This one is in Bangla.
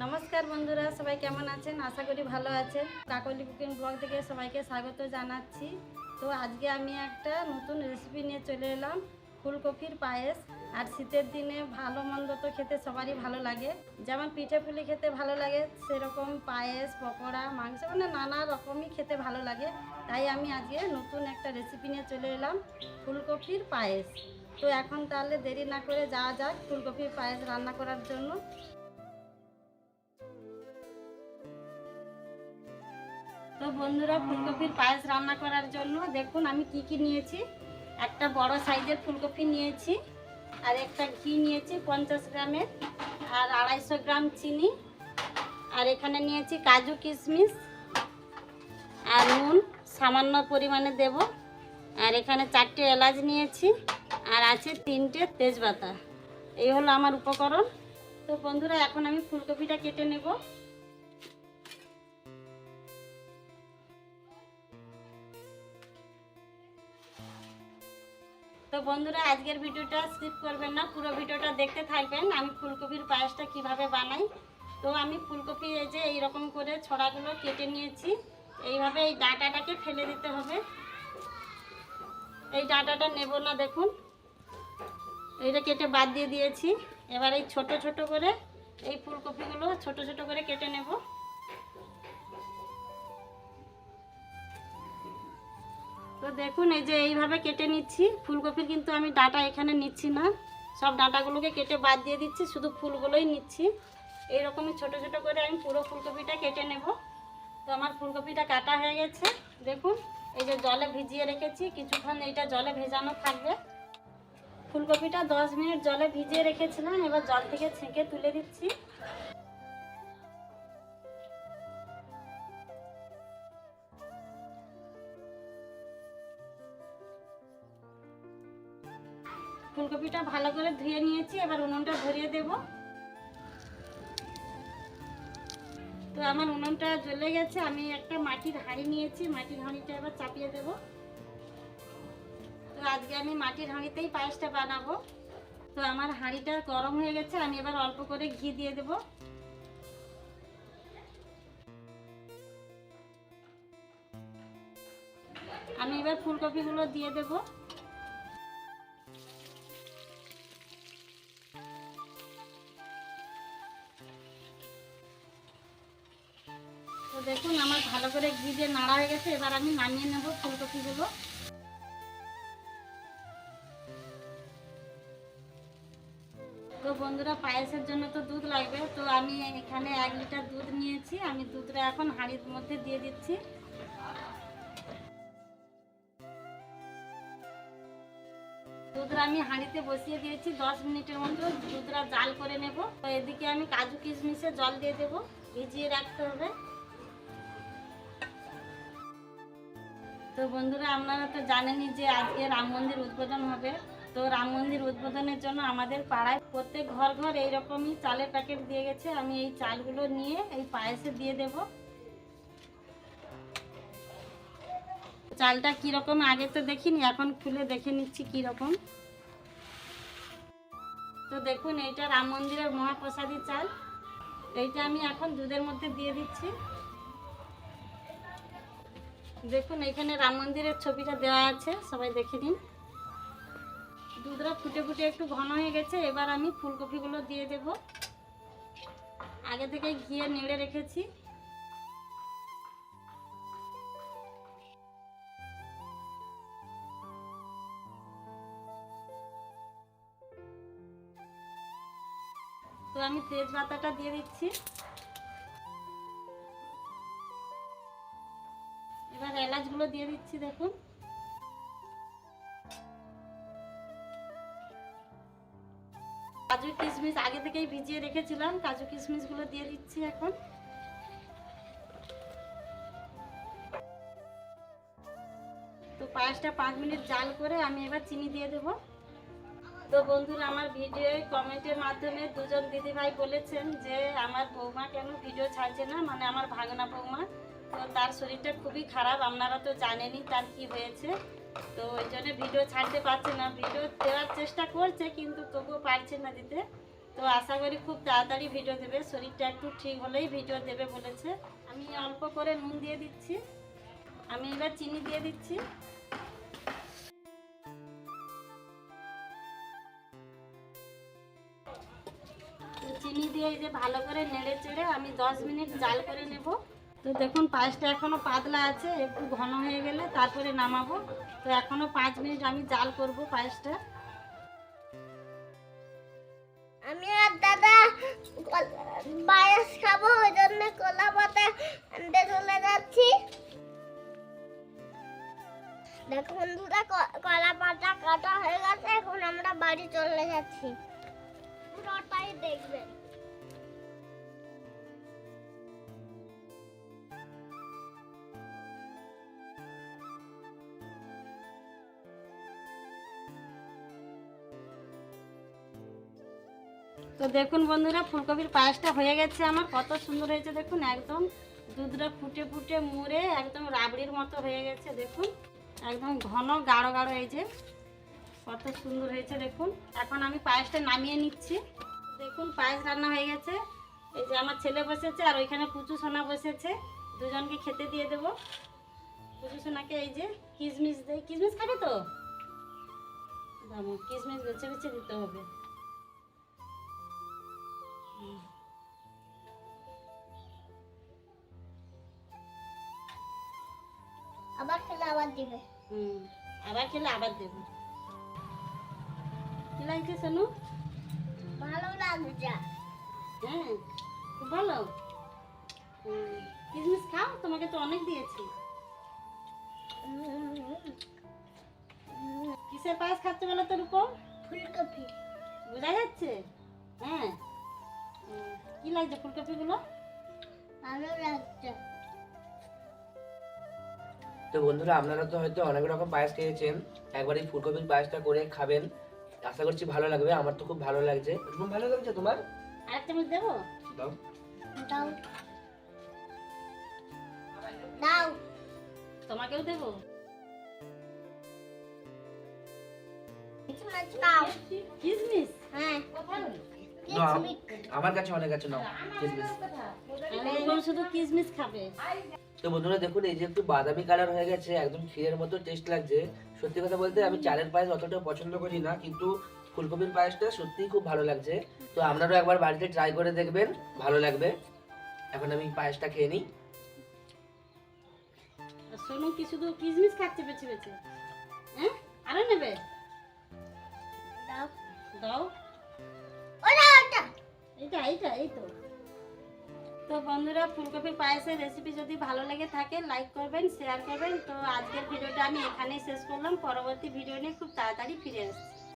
নমস্কার বন্ধুরা, সবাই কেমন আছেন? আশা করি ভালো আছেন। কাকলি কুকিং ব্লগ থেকে সবাইকে স্বাগত জানাচ্ছি। তো আজকে আমি একটা নতুন রেসিপি নিয়ে চলে এলাম, ফুলকপির পায়েস। আর শীতের দিনে ভালো মন্দ তো খেতে সবারই ভালো লাগে, যেমন পিঠে পুলি খেতে ভালো লাগে, সেরকম পায়েস, পকোড়া, মাংস, মানে নানা রকমই খেতে ভালো লাগে। তাই আমি আজকে নতুন একটা রেসিপি নিয়ে চলে এলাম, ফুলকপির পায়েস। তো এখন তাহলে দেরি না করে যাওয়া যাক ফুলকপির পায়েস রান্না করার জন্য। তো বন্ধুরা, ফুলকপির পায়েস রান্না করার জন্য দেখুন আমি কি কি নিয়েছি। একটা বড় সাইজের ফুলকপি নিয়েছি, আর একটা ঘি নিয়েছি 50 গ্রামের, আর 250 গ্রাম চিনি, আর এখানে নিয়েছি কাজু কিশমিশ, আর নুন সামান্য পরিমাণে দেব, আর এখানে 4টে এলাচ নিয়েছি, আর আছে 3টে তেজপাতা। এই হলো আমার উপকরণ। তো বন্ধুরা, এখন আমি ফুলকপিটা কেটে নেব। তো বন্ধুরা, আজকের ভিডিওটা স্কিপ করবেন না, পুরো ভিডিওটা দেখতে থাকবেন আমি ফুলকপির পায়েসটা কিভাবে বানাই। তো আমি ফুলকপি এই যে এইরকম করে ছড়াগুলো কেটে নিয়েছি। এইভাবে এই ডাঁটাটাকে ফেলে দিতে হবে, এই ডাঁটাটা নেব না। দেখুন এইটা কেটে বাদ দিয়ে দিয়েছি। এবার এই ছোট ছোট করে এই ফুলকপিগুলো ছোট ছোট করে কেটে নেব। তো দেখুন এই যে এইভাবে কেটে নিচ্ছি ফুলকপির, কিন্তু আমি ডাঁটা এখানে নিচ্ছি না, সব ডাঁটাগুলোকে কেটে বাদ দিয়ে দিচ্ছি, শুধু ফুলগুলোই নিচ্ছি। এইরকমই ছোট ছোট করে আমি পুরো ফুলকপিটা কেটে নেব। তো আমার ফুলকপিটা কাটা হয়ে গেছে। দেখুন এই যে জলে ভিজিয়ে রেখেছি, কিছুক্ষণ এইটা জলে ভেজানো থাকবে। ফুলকপিটা 10 মিনিট জলে ভিজিয়ে রেখেছিলাম, এবার জল থেকে ছেঁকে তুলে দিচ্ছি। ফুলকপিটা ভালো করে ধুয়ে নিয়েছি, এবার উনুনটা ধরিয়ে দেব। তো আমার উনুনটা জ্বলে গেছে, আমি একটা মাটির হাঁড়ি নিয়েছি, মাটির হাঁড়িটা এবার চাপিয়ে দেব। তো আজকে আমি মাটির হাঁড়িতেই পায়েসটা বানাবো। তো আমার হাঁড়িটা গরম হয়ে গেছে, আমি এবার অল্প করে ঘি দিয়ে দেব। আমি এবার ফুলকপিগুলো দিয়ে দেব। তো দেখুন আমার ভালো করে ঘি দিয়ে নাড়া হয়ে গেছে, এবার আমি নামিয়ে নেব ফুলকপিগুলো। তো বন্ধুরা, পায়েসের জন্য তো দুধ লাগবে, তো আমি এখানে 1 লিটার দুধ নিয়েছি, আমি দুধটা এখন হাঁড়ির মধ্যে দিয়ে দিচ্ছি। দুধটা আমি হাঁড়িতে বসিয়ে দিয়েছি, 10 মিনিটের মধ্যে দুধটা জাল করে নেব। তো এদিকে আমি কাজু কিশমিশে জল দিয়ে দেব, ভিজিয়ে রাখতে হবে। তো বন্ধুরা, আপনারা তো জানেনই যে আজকে রাম মন্দির উদ্বোধন হবে। তো রাম মন্দির উদ্বোধনের জন্য আমাদের পাড়ায় প্রত্যেক ঘর ঘর এইরকমই চালের প্যাকেট দিয়ে গেছে। আমি এই চালগুলো নিয়ে এই পায়েসে দিয়ে দেব। চালটা কীরকম আগে তো দেখিনি, এখন খুলে দেখে নিচ্ছি কীরকম। তো দেখুন এইটা রাম মন্দিরের মহাপ্রসাদী চাল, এইটা আমি এখন দুধের মধ্যে দিয়ে দিচ্ছি। দেখুন এখানে রাম মন্দিরের ছবিটা দেওয়া আছে, সবাই দেখে নিন। দুধটা ফুটে ফুটে একটু ঘন হয়ে গেছে, এবার আমি ফুলকপিগুলো দিয়ে দেব। আগে থেকে ঘিয়ে নেড়ে রেখেছি। তো আমি তেজপাতাটা দিয়ে দিচ্ছি। এবার এলাচগুলো দিয়ে দিচ্ছি। দেখুন কাজু কিশমিশ আগে থেকেই ভিজিয়ে রেখেছিলাম, কাজু কিশমিশগুলো দিয়ে দিচ্ছি এখন। তো পায়েসটা 5 মিনিট জাল করে আমি এবার চিনি দিয়ে দেব। তো বন্ধুরা, আমার ভিডিও কমেন্টের মাধ্যমে দুজন দিদিভাই বলেছেন যে আমার বৌমা কেন ভিডিও ছাড়ছে না, মানে আমার ভাগনা বৌমা। তো তার শরীরটা খুবই খারাপ, আপনারা তো জানেনই তার কি হয়েছে। তো ওই জন্য ভিডিও ছাড়তে পারছে না, ভিডিও দেওয়ার চেষ্টা করছে কিন্তু তবুও পারছে না দিতে। তো আশা করি খুব তাড়াতাড়ি ভিডিও দেবে, শরীরটা একটু ঠিক হলেই ভিডিও দেবে বলেছে। আমি অল্প করে নুন দিয়ে দিচ্ছি, আমি এবার চিনি দিয়ে দিচ্ছি। চিনি দিয়ে এই যে ভালো করে নেড়ে চেড়ে আমি 10 মিনিট জাল করে নেব। তো দেখুন পায়েসটা এখনো পাতলা আছে, একটু ঘন হয়ে গেলে তারপরে নামাবো। তো এখনো 5 মিনিট আমি জাল করব পায়েসটা। আমি আর দাদা পায়েস খাবো, ওই জন্য কলা পাতা আনতে চলে যাচ্ছি। দেখো বন্ধুরা, কলা পাতা কাটা হয়ে গেছে, এখন আমরা বাড়ি চলে যাচ্ছি। পুরোটাই দেখবেন। তো দেখুন বন্ধুরা, ফুলকপির পায়েসটা হয়ে গেছে আমার, কত সুন্দর হয়েছে দেখুন। একদম দুধটা ফুটে ফুটে মুড়ে একদম রাবড়ির মতো হয়ে গেছে দেখুন, একদম ঘন গাঢ় গাঢ়। এই যে কত সুন্দর হয়েছে দেখুন। এখন আমি পায়েসটা নামিয়ে নিচ্ছি। দেখুন পায়েস রান্না হয়ে গেছে। এই যে আমার ছেলে বসেছে আর ওইখানে পুচু সোনা বসেছে, দুজনকে খেতে দিয়ে দেবো। পুচু সোনাকে এই যে কিশমিশ দেয়, কিশমিশ খাবে তো? কিশমিশ বেছে বেছে দিতে হবে। আবার খেলে আবার দিবে। আবার খেলে আবার দেবো। কি লাগছে সোনু? ভালো লাগছে। হ্যাঁ খুব ভালো। কিশমিশ খাও, তোমাকে তো অনেক দিয়েছি। কিসের পায়েস খাচ্ছে বলো তো রূপম? ফুলকপি। বোঝা যাচ্ছে? হ্যাঁ। কি লাগছে ফুলকপিগুলো? ভালো লাগছে। তো বন্ধুরা, আপনারা তো হয়তো অনেক রকম পায়েস খেয়েছেন, একবার এই ফুলকপির পায়েসটা করে খাবেন, আশা করছি ভালো লাগবে। আমার তো খুব ভালো লাগছে। খুব ভালো লাগছে তোমার? আর চামচ দেবো? দাও দাও দাও। তোমাকেও দেবো? দাও। কিশমিশ? হ্যাঁ, নাও, আমার কাছে অনেক আছে, নাও কিশমিশ। এখন শুধু কিশমিশ খাবে। তো বন্ধুরা দেখুন, এই যে একটু বাদামি কালার হয়ে গেছে, একদম ক্ষীরের মতো টেস্ট লাগছে। সত্যি কথা বলতে আমি চালের পায়েস অতটা পছন্দ করি না, কিন্তু ফুলকপির পায়েসটা সত্যিই খুব ভালো লাগছে। তো আপনারাও একবার বাড়িতে ট্রাই করে দেখবেন, ভালো লাগবে। এখন আমি পায়েসটা খেয়ে নিই। সোনু কি শুধু কিশমিশ খাচ্ছে বেছে বেছে? হ্যাঁ, আরো নেবে? দাও। দাও। ওটা ওটা। এইটা এইটা এই তো। তো বন্ধুরা, ফুলকপির পায়েসের রেসিপি যদি ভালো লেগে থাকে লাইক করবেন, শেয়ার করবেন। তো আজকের ভিডিওটা আমি এখানেই শেষ করলাম, পরবর্তী ভিডিও নিয়ে খুব তাড়াতাড়ি ফিরে আসছি।